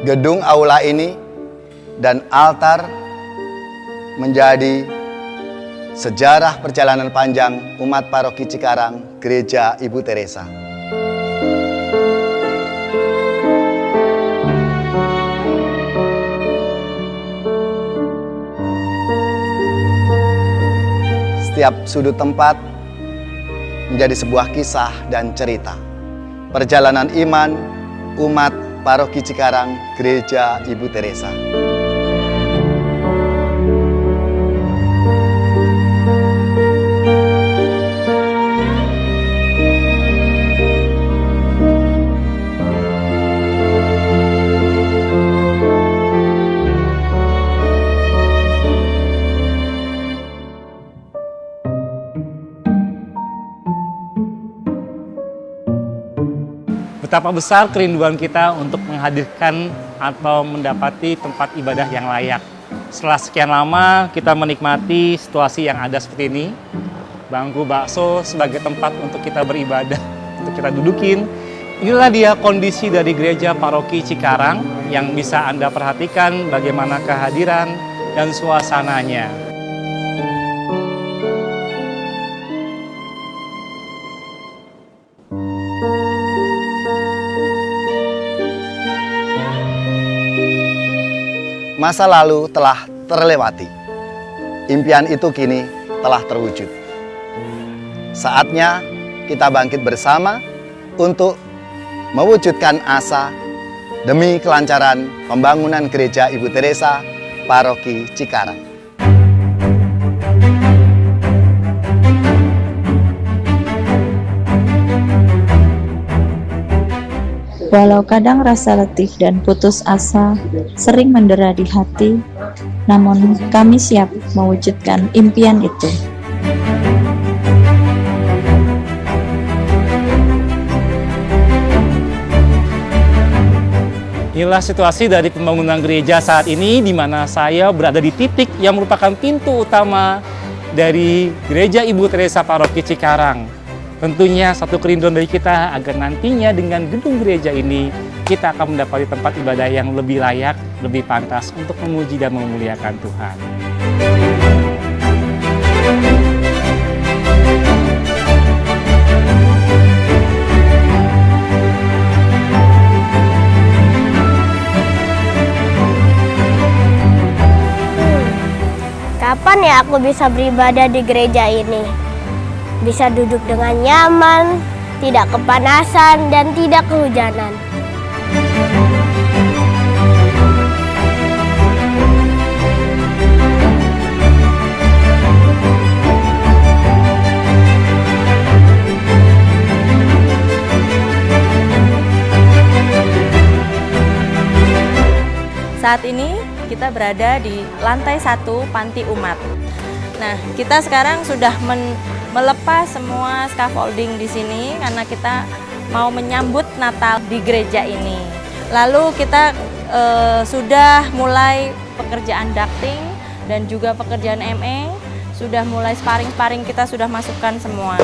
gedung aula ini dan altar menjadi sejarah perjalanan panjang umat Paroki Cikarang, Gereja Ibu Teresa. Setiap sudut tempat menjadi sebuah kisah dan cerita. Perjalanan iman umat Paroki Cikarang, Gereja Ibu Teresa. Betapa besar kerinduan kita untuk menghadirkan atau mendapati tempat ibadah yang layak. Setelah sekian lama kita menikmati situasi yang ada seperti ini, bangku bakso sebagai tempat untuk kita beribadah, untuk kita dudukin. Inilah dia kondisi dari Gereja Paroki Cikarang yang bisa Anda perhatikan bagaimana kehadiran dan suasananya. Masa lalu telah terlewati. Impian itu kini telah terwujud. Saatnya kita bangkit bersama untuk mewujudkan asa demi kelancaran pembangunan Gereja Ibu Teresa Paroki Cikarang. Walau kadang rasa letih dan putus asa sering mendera di hati, namun kami siap mewujudkan impian itu. Inilah situasi dari pembangunan gereja saat ini, di mana saya berada di titik yang merupakan pintu utama dari Gereja Ibu Teresa Paroki Cikarang. Tentunya satu kerinduan dari kita agar nantinya dengan gedung gereja ini kita akan mendapati tempat ibadah yang lebih layak, lebih pantas untuk memuji dan memuliakan Tuhan. Kapan ya aku bisa beribadah di gereja ini? Bisa duduk dengan nyaman, tidak kepanasan, dan tidak kehujanan. Saat ini kita berada di lantai 1 Panti Umat. Nah, kita sekarang sudah melepas semua scaffolding di sini karena kita mau menyambut Natal di gereja ini. Lalu kita sudah mulai pekerjaan ducting dan juga pekerjaan ME, sudah mulai sparring-sparring kita sudah masukkan semua.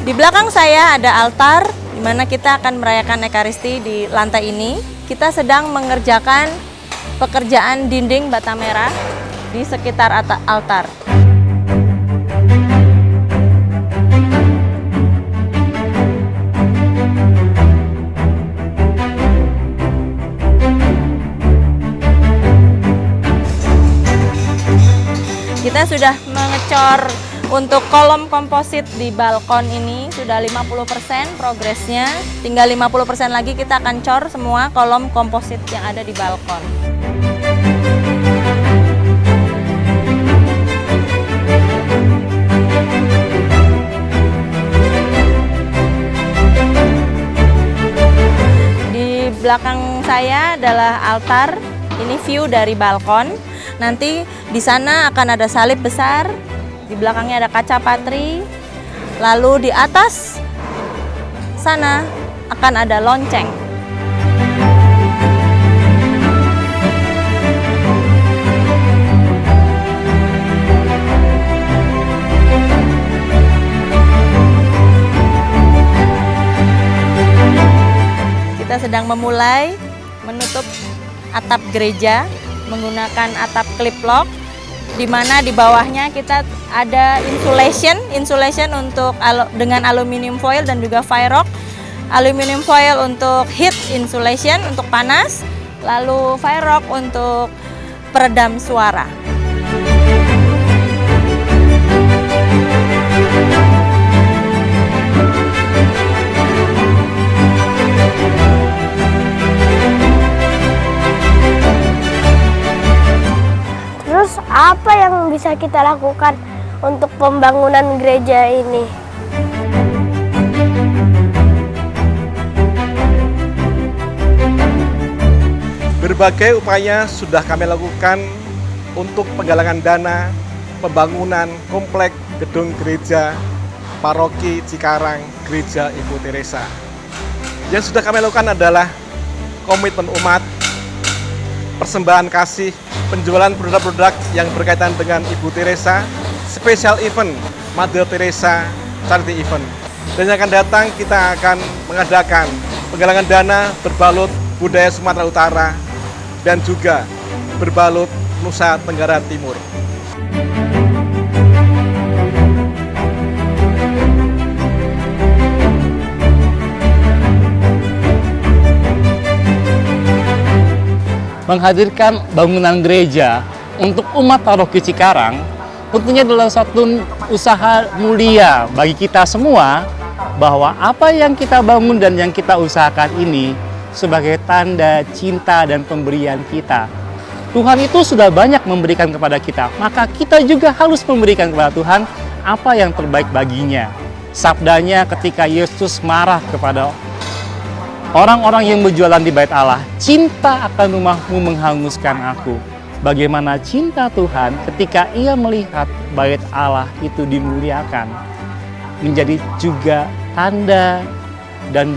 Di belakang saya ada altar, di mana kita akan merayakan Ekaristi di lantai ini. Kita sedang mengerjakan pekerjaan dinding bata merah di sekitar altar. Kita sudah mengecor untuk kolom komposit di balkon ini sudah 50% progresnya. Tinggal 50% lagi kita akan cor semua kolom komposit yang ada di balkon. Di belakang saya adalah altar. Ini view dari balkon. Nanti di sana akan ada salib besar. Di belakangnya ada kaca patri, lalu di atas sana akan ada lonceng. kita sedang memulai menutup atap gereja menggunakan atap clip lock, di mana di bawahnya kita ada insulation untuk dengan aluminium foil dan juga Firerock. Aluminium foil untuk heat insulation untuk panas, lalu Firerock untuk peredam suara. Terus apa yang bisa kita lakukan untuk pembangunan gereja ini? Berbagai upaya sudah kami lakukan untuk penggalangan dana pembangunan komplek gedung gereja Paroki Cikarang Gereja Ibu Teresa. Yang sudah kami lakukan adalah komitmen umat, persembahan kasih, penjualan produk-produk yang berkaitan dengan Ibu Teresa, special event Mother Teresa Charity Event. Dan yang akan datang kita akan mengadakan penggalangan dana berbalut budaya Sumatera Utara dan juga berbalut Nusa Tenggara Timur. Menghadirkan bangunan gereja untuk umat paroki Cikarang tentunya adalah satu usaha mulia bagi kita semua, bahwa apa yang kita bangun dan yang kita usahakan ini sebagai tanda cinta dan pemberian kita. Tuhan itu sudah banyak memberikan kepada kita, maka kita juga harus memberikan kepada Tuhan apa yang terbaik baginya. Sabdanya ketika Yesus marah kepada orang-orang yang berjualan di bait Allah, cinta akan rumahmu menghanguskan aku. Bagaimana cinta Tuhan ketika ia melihat bait Allah itu dimuliakan, menjadi juga tanda dan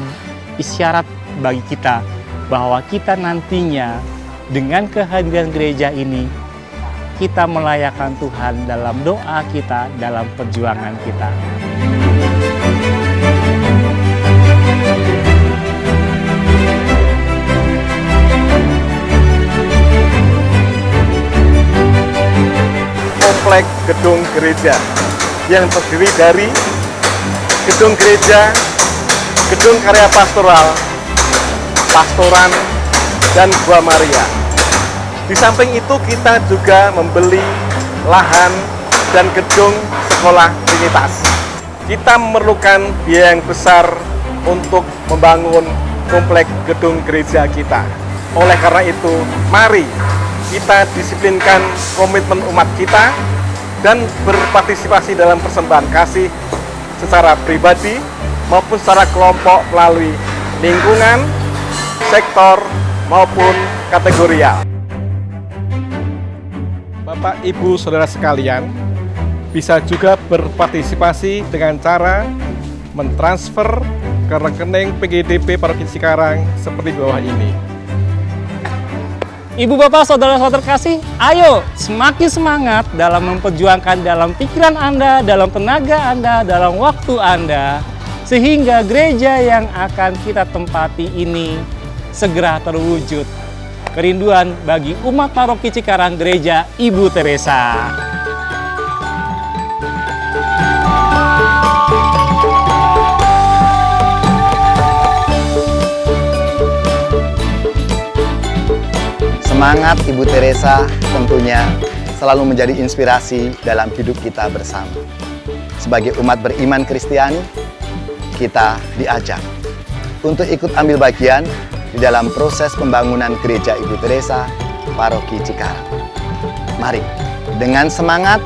isyarat bagi kita bahwa kita nantinya dengan kehadiran gereja ini kita melayakkan Tuhan dalam doa kita, dalam perjuangan kita. Komplek gedung gereja yang terdiri dari gedung gereja, gedung karya pastoral, pastoran, dan Gua Maria. Di samping itu kita juga membeli lahan dan gedung sekolah Trinitas. Kita memerlukan biaya yang besar untuk membangun komplek gedung gereja kita. Oleh karena itu, mari kita disiplinkan komitmen umat kita dan berpartisipasi dalam persembahan kasih secara pribadi maupun secara kelompok melalui lingkungan, sektor maupun kategorial. Bapak, Ibu, Saudara sekalian, bisa juga berpartisipasi dengan cara mentransfer ke rekening PGDP Paroki Cikarang seperti di bawah ini. Ibu, Bapak, Saudara-saudara terkasih, ayo semakin semangat dalam memperjuangkan dalam pikiran Anda, dalam tenaga Anda, dalam waktu Anda, sehingga gereja yang akan kita tempati ini segera terwujud. Kerinduan bagi umat paroki Cikarang Gereja Ibu Teresa. Semangat Ibu Teresa tentunya selalu menjadi inspirasi dalam hidup kita bersama. Sebagai umat beriman Kristiani, kita diajak untuk ikut ambil bagian di dalam proses pembangunan Gereja Ibu Teresa Paroki Cikarang. Mari, dengan semangat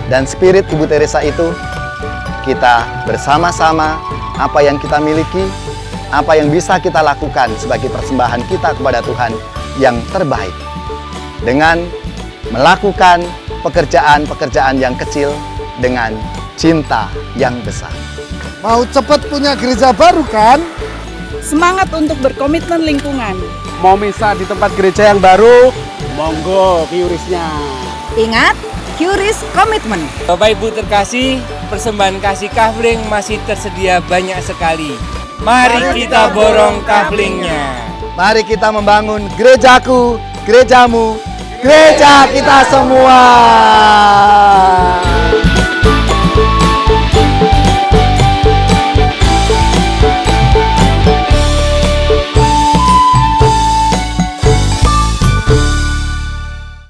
dan spirit Ibu Teresa itu, kita bersama-sama apa yang kita miliki, apa yang bisa kita lakukan sebagai persembahan kita kepada Tuhan yang terbaik, dengan melakukan pekerjaan-pekerjaan yang kecil dengan cinta yang besar. Mau cepat punya gereja baru kan? Semangat untuk berkomitmen lingkungan. Mau misa di tempat gereja yang baru? Monggo QRIS-nya. Ingat, QRIS komitmen. Bapak Ibu terkasih, persembahan kasih kafling masih tersedia banyak sekali. Mari kita borong kaflingnya. Mari kita membangun gerejaku, gerejamu, gereja kita semua.